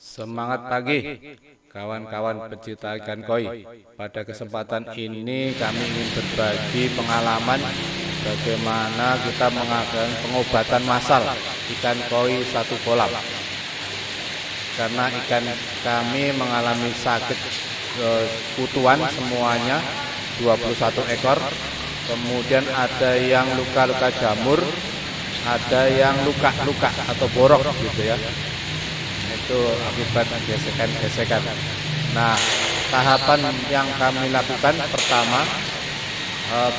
Semangat pagi, kawan-kawan pecinta ikan koi. Pada kesempatan ini kami ingin berbagi pengalaman bagaimana kita mengadakan pengobatan massal ikan koi satu kolam. Karena ikan kami mengalami sakit kutuan semuanya 21 ekor. Kemudian ada yang luka-luka jamur, ada yang luka-luka atau borok gitu ya. Itu akibat gesekan-gesekan. Nah, tahapan yang kami lakukan pertama,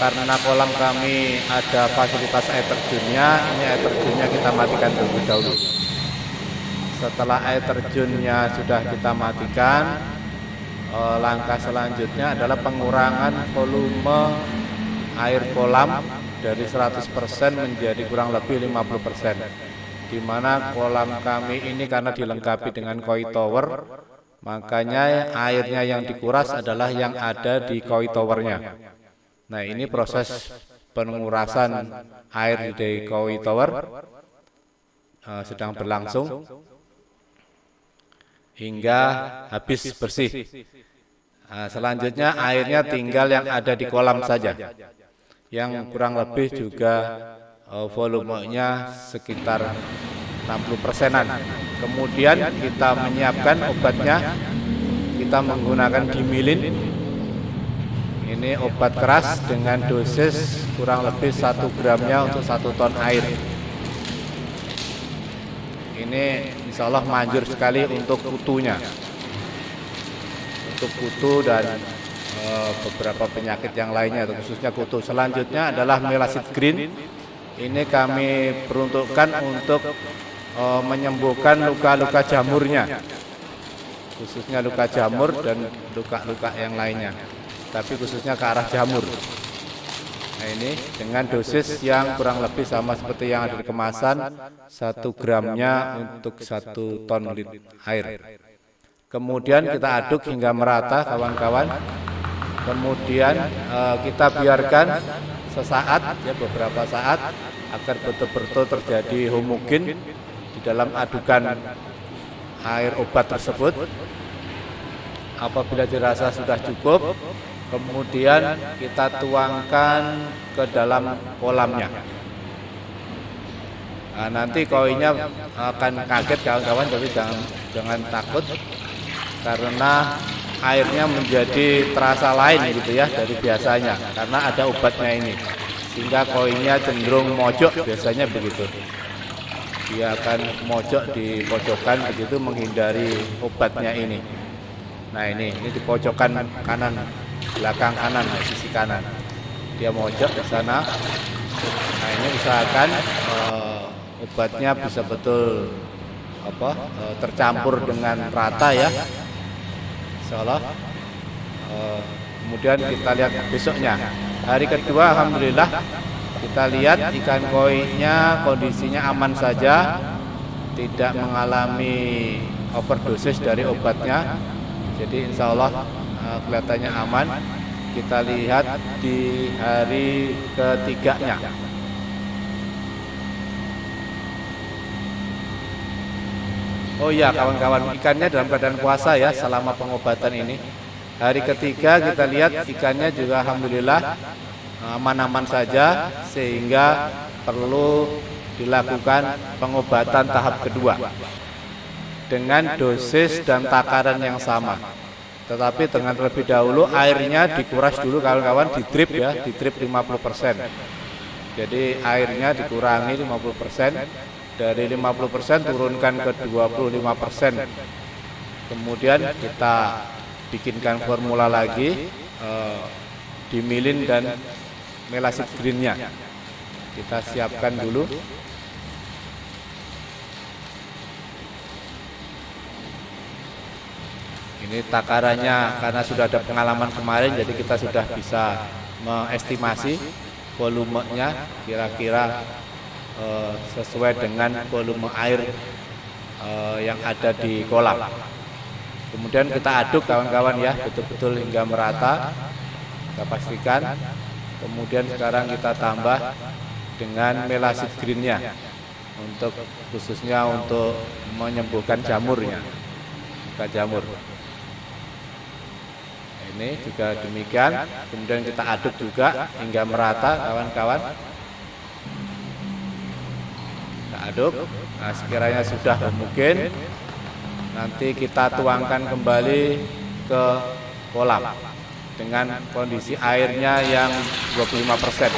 karena kolam kami ada fasilitas air terjunnya, ini air terjunnya kita matikan terlebih dahulu. Setelah air terjunnya sudah kita matikan, langkah selanjutnya adalah pengurangan volume air kolam dari 100% menjadi kurang lebih 50%. Di mana kolam kami ini karena dilengkapi dengan koi tower, makanya airnya yang dikuras adalah yang ada di koi towernya. Nah, ini proses pengurasan air di koi tower sedang berlangsung hingga habis bersih. Selanjutnya airnya tinggal yang ada di kolam saja, yang kurang lebih juga volumenya sekitar 60%-an. Kemudian kita menyiapkan obatnya, kita menggunakan dimilin. Ini obat keras dengan dosis kurang lebih 1 gramnya untuk 1 ton air. Ini insya Allah manjur sekali untuk kutunya, untuk kutu dan beberapa penyakit yang lainnya, khususnya kutu. Selanjutnya adalah melasid green. Ini kami peruntukkan untuk menyembuhkan luka-luka jamurnya, khususnya luka jamur dan luka-luka yang lainnya, tapi khususnya ke arah jamur. Nah, ini dengan dosis yang kurang lebih sama seperti yang ada di kemasan, 1 gramnya untuk 1 ton air. Kemudian kita aduk hingga merata, kawan-kawan. Kemudian kita biarkan sesaat, ya beberapa saat, agar betul-betul terjadi homogen di dalam adukan air obat tersebut. Apabila dirasa sudah cukup, kemudian kita tuangkan ke dalam kolamnya. Nah, nanti koinya akan kaget, kawan-kawan, tapi jangan takut, karena airnya menjadi terasa lain gitu ya dari biasanya, karena ada obatnya ini, sehingga koinya cenderung mojok, biasanya begitu. Dia akan mojok di pojokan begitu menghindari obatnya ini. Nah, ini di pojokan kanan, belakang kanan, sisi kanan. Dia mojok ke sana. Nah, ini usahakan obatnya bisa betul tercampur dengan rata ya. Insyaallah. Kemudian kita lihat besoknya, hari kedua, alhamdulillah kita lihat ikan koinya kondisinya aman saja, tidak mengalami overdosis dari obatnya. Jadi insya Allah kelihatannya aman. Kita lihat di hari ketiganya. Oh iya, kawan-kawan, ikannya dalam keadaan puasa ya selama pengobatan ini. Hari ketiga kita lihat ikannya juga alhamdulillah aman-aman saja, sehingga perlu dilakukan pengobatan tahap kedua dengan dosis dan takaran yang sama. Tetapi dengan terlebih dahulu airnya dikuras dulu, kawan-kawan, di drip ya, di drip 50%. Jadi airnya dikurangi 50%. Dari 50% turunkan ke 25%. Kemudian kita bikinkan formula lagi, dimilin dan melasid greennya. Kita siapkan dulu. Ini takarannya karena sudah ada pengalaman kemarin, jadi kita sudah bisa mengestimasi volumenya kira-kira sesuai dengan volume air yang ada di kolam. Kemudian kita aduk, kawan-kawan ya, betul-betul hingga merata. Kita pastikan. Kemudian sekarang kita tambah dengan melasid greennya, khususnya untuk menyembuhkan jamurnya. kita jamur. Ini juga demikian, kemudian kita aduk juga hingga merata kawan-kawan. Kita aduk. Nah, sekiranya sudah mungkin, nanti kita tuangkan kembali ke kolam dengan kondisi airnya yang 25%.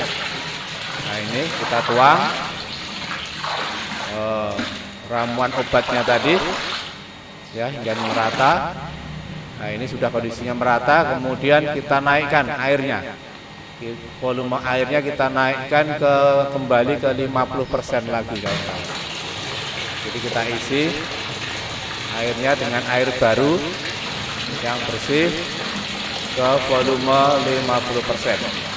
Nah, ini kita tuang ramuan obatnya tadi ya hingga merata. Nah, ini sudah kondisinya merata, kemudian kita naikkan airnya. Volume airnya kita naikkan kembali ke 50% lagi, kawan-kawan. Jadi kita isi airnya dengan air baru yang bersih ke volume 50%.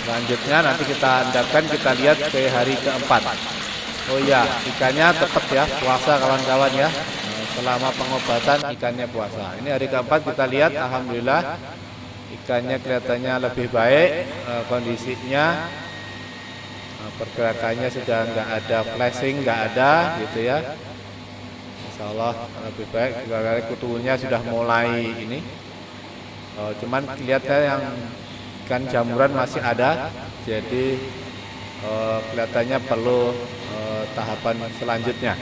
Selanjutnya nanti kita endapkan, kita lihat ke hari keempat. Oh iya, ikannya tetap ya puasa kawan-kawan ya. Selama pengobatan ikannya puasa. Ini hari keempat kita lihat, alhamdulillah ikannya kelihatannya lebih baik, kondisinya, pergerakannya sudah nggak ada flashing, nggak ada gitu ya. Insya Allah lebih baik. Kutunya sudah mulai ini. Cuman kelihatannya yang ikan jamuran masih ada, jadi kelihatannya perlu tahapan selanjutnya.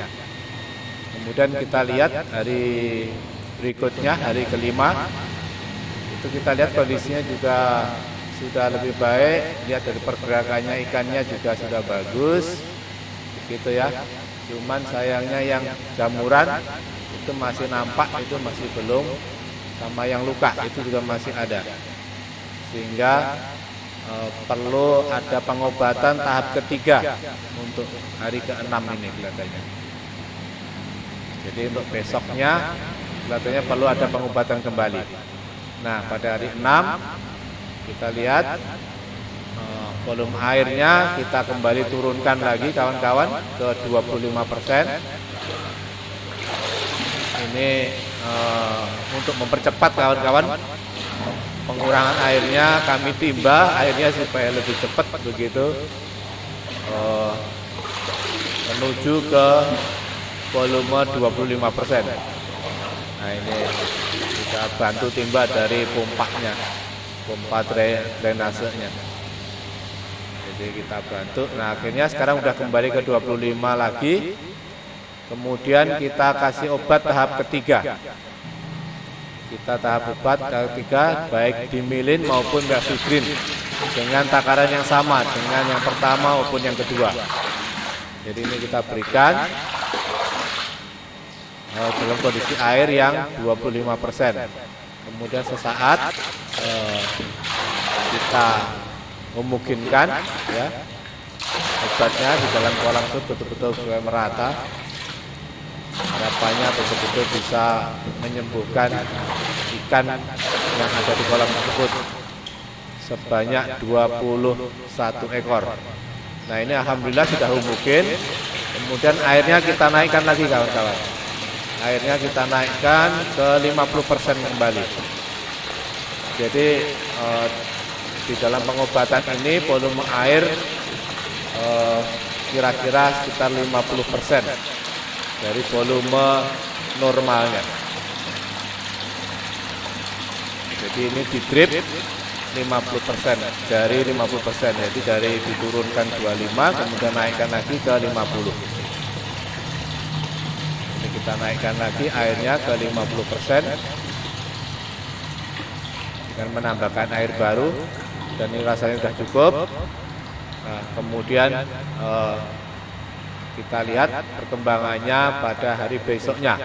Kemudian kita lihat hari berikutnya, hari kelima, itu kita lihat kondisinya juga sudah lebih baik. Lihat dari pergerakannya ikannya juga sudah bagus, gitu ya. Cuman sayangnya yang jamuran itu masih nampak, itu masih belum, sama yang luka itu juga masih ada. Sehingga perlu ada pengobatan tahap ketiga untuk hari ke-6 ini kelihatannya. Jadi untuk besoknya kelihatannya perlu ada pengobatan kembali. Nah, pada hari 6 kita lihat volume airnya kita kembali turunkan lagi kawan-kawan ke 25%. Ini untuk mempercepat kawan-kawan pengurangan airnya, kami timba airnya supaya lebih cepat begitu menuju ke volume 25%. Nah, ini kita bantu timba dari pompanya, pompa drainasenya. Jadi kita bantu. Nah, akhirnya sekarang udah kembali ke 25 lagi. Kemudian kita kasih obat tahap ketiga. Kita tahap obat ketiga baik dimilin maupun mefedrin dengan takaran yang sama dengan yang pertama maupun yang kedua. Jadi ini kita berikan dalam kondisi air yang 25%. Kemudian sesaat kita memungkinkan ya obatnya di dalam kolam itu betul-betul supaya merata. Harapannya betul-betul bisa menyembuhkan ikan yang ada di kolam tersebut sebanyak 21 ekor. Nah, ini alhamdulillah sudah mungkin. Kemudian airnya kita naikkan lagi kawan-kawan. Airnya kita naikkan ke 50% kembali. Jadi di dalam pengobatan ini volume air kira-kira sekitar 50% dari volume normalnya. Jadi ini di drip 50% dari 50%, jadi dari diturunkan 25 kemudian naikkan lagi ke 50. Ini kita naikkan lagi airnya ke 50% dengan menambahkan air baru, dan ini rasanya sudah cukup. Nah, kemudian kita lihat perkembangannya pada hari besoknya.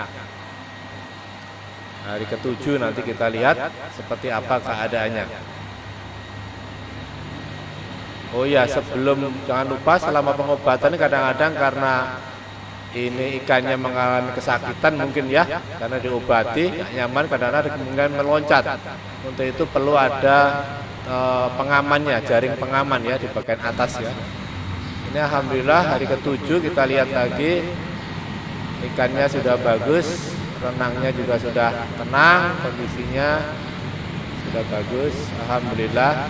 Hari ke-7 nanti kita lihat seperti apa keadaannya. Oh ya, sebelum, jangan lupa selama pengobatan kadang-kadang karena ini ikannya mengalami kesakitan mungkin ya, karena diobati gak nyaman, kadang-kadang kemungkinan meloncat. Untuk itu perlu ada pengamannya, jaring pengaman ya di bagian atas ya. Ini alhamdulillah hari ke-7 kita lihat lagi ikannya sudah bagus, renangnya juga sudah tenang, kondisinya sudah bagus, alhamdulillah.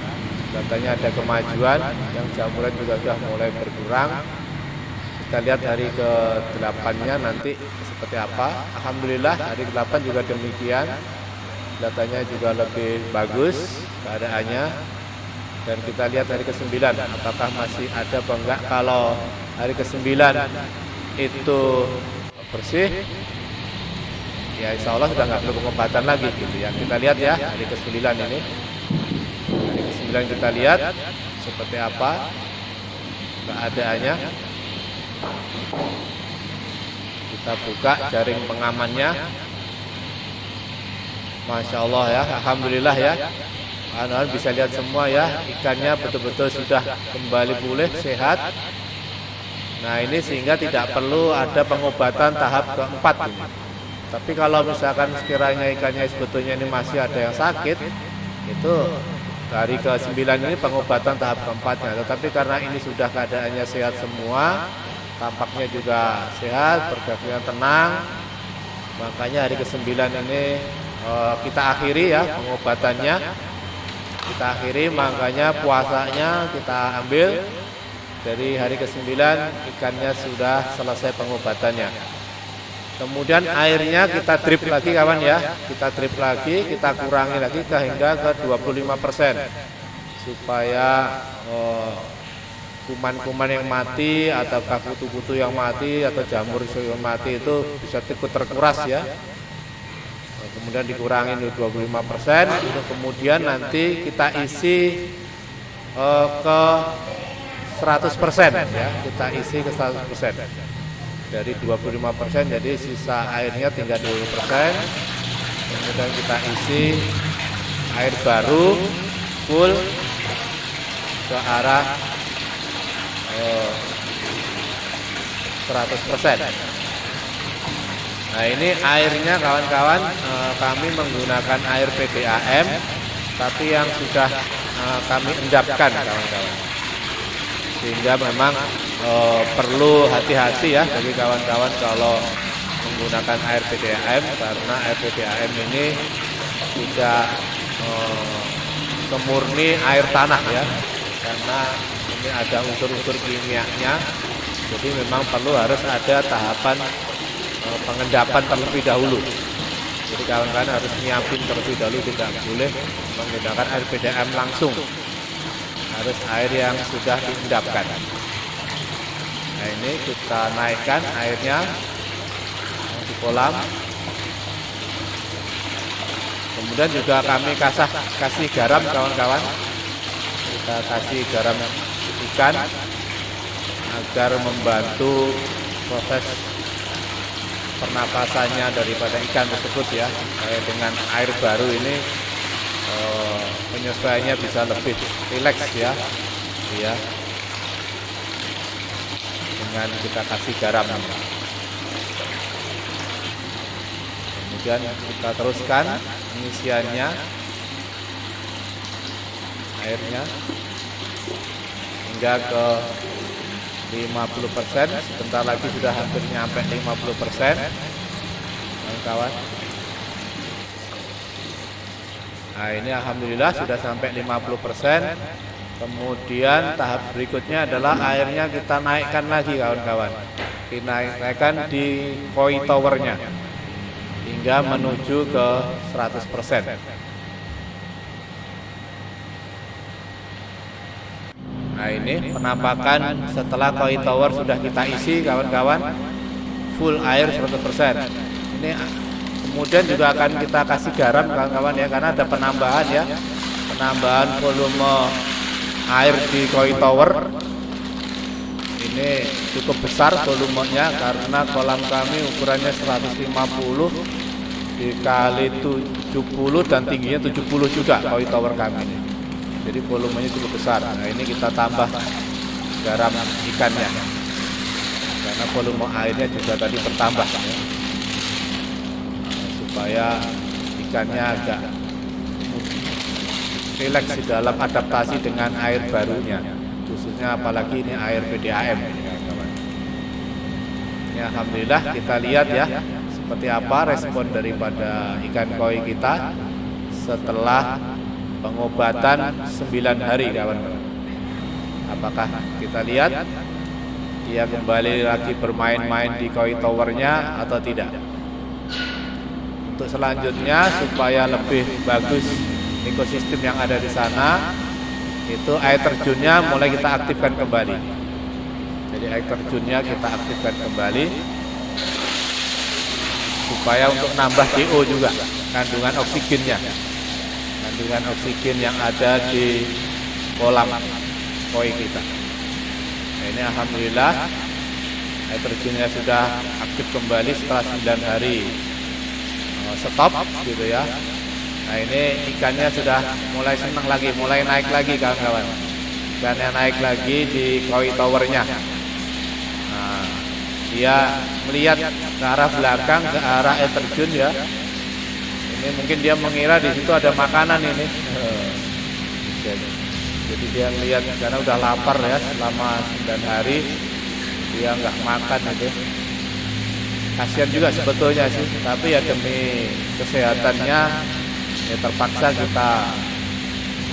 Kelihatannya ada kemajuan, yang jamuran juga sudah mulai berkurang. Kita lihat hari ke-8-nya nanti seperti apa. Alhamdulillah hari ke-8 juga demikian. Kelihatannya juga lebih bagus keadaannya. Dan kita lihat hari ke-9 apakah masih ada apa enggak. Kalau hari ke-9 itu bersih, ya insya Allah sudah nggak perlu pengobatan lagi gitu ya. Kita lihat ya hari ke-9 ini. Hari ke-9 kita lihat seperti apa keadaannya. Kita buka jaring pengamannya. Masya Allah ya, alhamdulillah ya. Anda bisa lihat semua ya, ikannya betul-betul sudah kembali pulih, sehat. Nah ini sehingga tidak perlu ada pengobatan tahap ke-4 ini. Tapi kalau misalkan sekiranya ikannya sebetulnya ini masih ada yang sakit, itu hari ke-9 ini pengobatan tahap ke-4-nya. Tetapi karena ini sudah keadaannya sehat semua, tampaknya juga sehat, perdagangan tenang, makanya hari ke-9 ini kita akhiri ya pengobatannya. Kita akhiri, makanya puasanya kita ambil. Dari hari ke-9 ikannya sudah selesai pengobatannya. Kemudian airnya kita drip lagi kawan ya. Kita drip lagi, kita kurangi lagi hingga ke 25%. Supaya kuman-kuman yang mati atau kutu-kutu yang mati atau jamur yang mati itu bisa ikut terkuras ya. Kemudian dikurangi 25%, itu kemudian nanti kita isi ke 100% ya, kita isi ke 100%. Dari 25% jadi sisa airnya tinggal 20%. Kemudian kita isi air baru full ke arah 100%. Nah ini airnya kawan-kawan, kami menggunakan air PDAM, tapi yang sudah kami endapkan kawan-kawan. Sehingga memang perlu hati-hati ya bagi kawan-kawan kalau menggunakan air PDAM, karena air PDAM ini tidak semurni air tanah ya, karena ini ada unsur-unsur kimianya. Jadi memang perlu harus ada tahapan pengendapan terlebih dahulu. Jadi kawan-kawan harus nyiapin terlebih dahulu, tidak boleh menggunakan air PDAM langsung. Harus air yang sudah diendapkan. Nah ini kita naikkan airnya di kolam. Kemudian juga kami kasih garam kawan-kawan. Kita kasih garam ikan agar membantu proses pernapasannya daripada ikan tersebut ya. Dengan air baru ini penyesuaiannya bisa lebih rileks ya. Ya. Dengan kita kasih garam. Kemudian kita teruskan pengisiannya airnya hingga ke 50%, sebentar lagi sudah hampir nyampe 50%, kawan-kawan. Nah ini alhamdulillah sudah sampai 50%. Kemudian tahap berikutnya adalah airnya kita naikkan lagi kawan-kawan. Kita naikkan di koi towernya hingga menuju ke 100%. Nah ini penampakan setelah koi tower sudah kita isi kawan-kawan, full air 100%. Ini kemudian juga akan kita kasih garam kawan-kawan ya, karena ada penambahan ya, penambahan volume air di koi tower. Ini cukup besar volumenya karena kolam kami ukurannya 150 dikali 70 dan tingginya 70 juga koi tower kami ini. Jadi volumenya cukup besar. Nah ini kita tambah garam ikannya karena volume airnya juga tadi bertambah ya. Supaya ikannya agak rileks di dalam adaptasi dengan air barunya, khususnya apalagi ini air PDAM ini kawan-kawan. Ya alhamdulillah kita lihat ya seperti apa respon daripada ikan koi kita setelah pengobatan 9 hari kawan-kawan. Apakah kita lihat dia kembali lagi bermain-main di koi towernya atau tidak? Untuk selanjutnya supaya lebih bagus ekosistem yang ada di sana, itu air terjunnya mulai kita aktifkan kembali. Jadi air terjunnya kita aktifkan kembali supaya untuk nambah DO juga, kandungan oksigennya, kandungan oksigen yang ada di kolam koi kita. Nah, ini alhamdulillah air terjunnya sudah aktif kembali setelah 9 hari stop gitu ya. Nah, ini ikannya sudah mulai senang lagi, mulai naik lagi kawan-kawan. Ikannya naik lagi di koi towernya. Nah, dia melihat ke arah belakang, ke arah air terjun ya. Ini mungkin dia mengira di situ ada makanan ini. Jadi dia melihat karena udah lapar ya selama 9 hari dia nggak makan itu. Kasihan juga sebetulnya sih, tapi ya demi kesehatannya ya terpaksa kita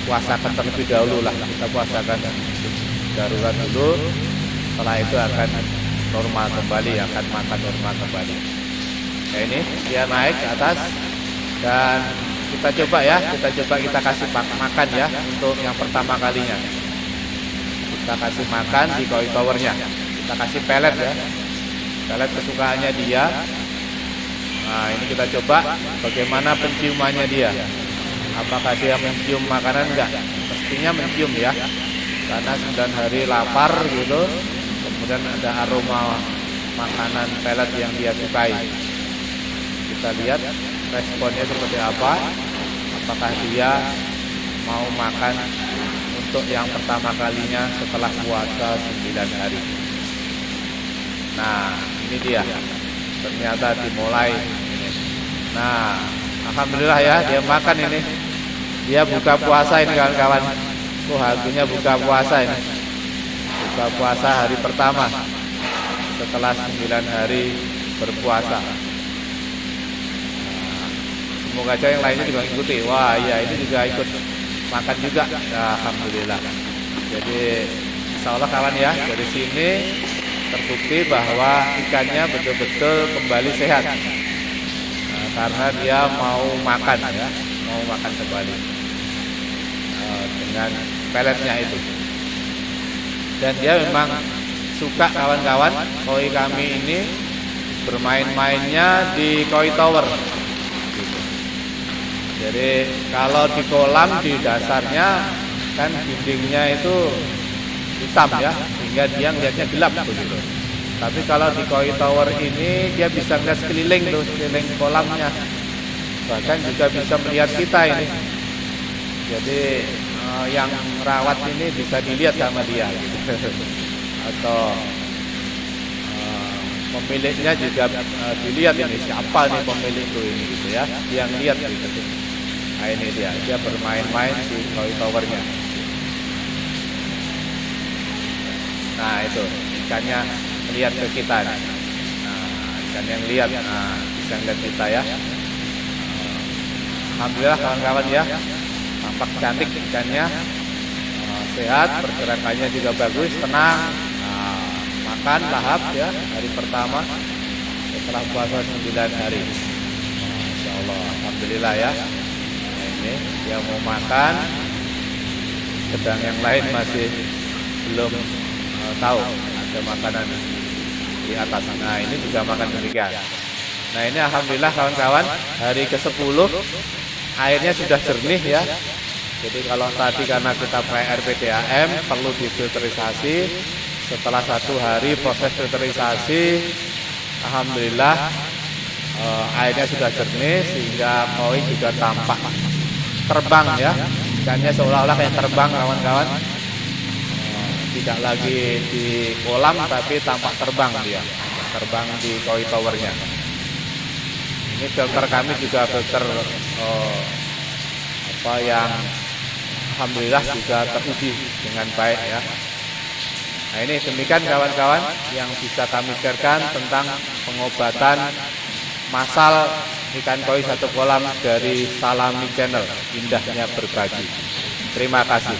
puasakan terlebih dahulu lah. Kita puasakan darurat dulu, setelah itu akan normal kembali, akan makan normal kembali. Nah, ini dia naik ke atas dan kita coba ya, kita kasih makan ya untuk yang pertama kalinya. Kita kasih makan di koi towernya, kita kasih pelet ya. Pelet kesukaannya dia. Nah, ini kita coba bagaimana penciumannya dia. Apakah dia mencium makanan enggak? Mestinya mencium ya. Karena 9 hari lapar gitu. Kemudian ada aroma makanan pelet yang dia sukai. Kita lihat responnya seperti apa. Apakah dia mau makan untuk yang pertama kalinya setelah puasa 9 hari. Nah, ini dia. Ternyata dimulai. Nah, alhamdulillah ya, dia makan ini. Dia buka puasa ini kawan-kawan. Hatinya buka puasa ini. Buka puasa hari pertama setelah 9 hari berpuasa. Nah, semoga aja yang lainnya juga ikuti. Wah, iya ini juga ikut makan juga. Nah, alhamdulillah. Jadi insya Allah kawan ya, dari sini terbukti bahwa ikannya betul-betul kembali sehat. Nah, karena dia mau makan ya, mau makan kembali dengan peletnya itu. Dan dia memang suka kawan-kawan koi kami ini bermain-mainnya di koi tower. Gitu. Jadi kalau di kolam di dasarnya kan dindingnya itu hitam ya, sehingga dia ngeliatnya gelap begitu. Tapi kalau di koi tower ini dia bisa ngeliat sekeliling tuh, sekeliling kolamnya. Bahkan juga bisa melihat kita ini. Jadi yang rawat ini bisa dilihat sama dia gitu. Atau pemiliknya juga dilihat ini siapa nih pemilik itu ini gitu ya. Dia ngeliat gitu. Nah, ini dia bermain-main di koi towernya. Nah, itu ikannya melihat ke kita. Nah, ikan yang lihat, nah, bisa ngeliat kita ya. Alhamdulillah kawan-kawan ya, tampak cantik ikannya, sehat, pergerakannya juga bagus, tenang. Nah, makan lahap ya hari pertama setelah puasa 9 hari. Masya Allah, alhamdulillah ya. Nah, ini dia mau makan, sedang yang lain masih belum tahu ada makanan di atas. Nah, ini juga makan demikian. Nah, ini alhamdulillah kawan-kawan, hari ke-10 airnya sudah jernih ya. Jadi kalau tadi karena kita pakai RPDAM perlu difilterisasi. Setelah 1 hari proses filterisasi, alhamdulillah airnya sudah jernih sehingga koi juga tampak terbang ya. Ikannya seolah-olah kayak terbang kawan-kawan. Tidak lagi di kolam tapi tampak terbang dia, terbang di koi towernya. Ini filter kami juga filter yang alhamdulillah juga teruji dengan baik ya. Nah, ini demikian kawan-kawan yang bisa kami sharekan tentang pengobatan massal ikan koi satu kolam dari Salami Channel, indahnya berbagi. Terima kasih.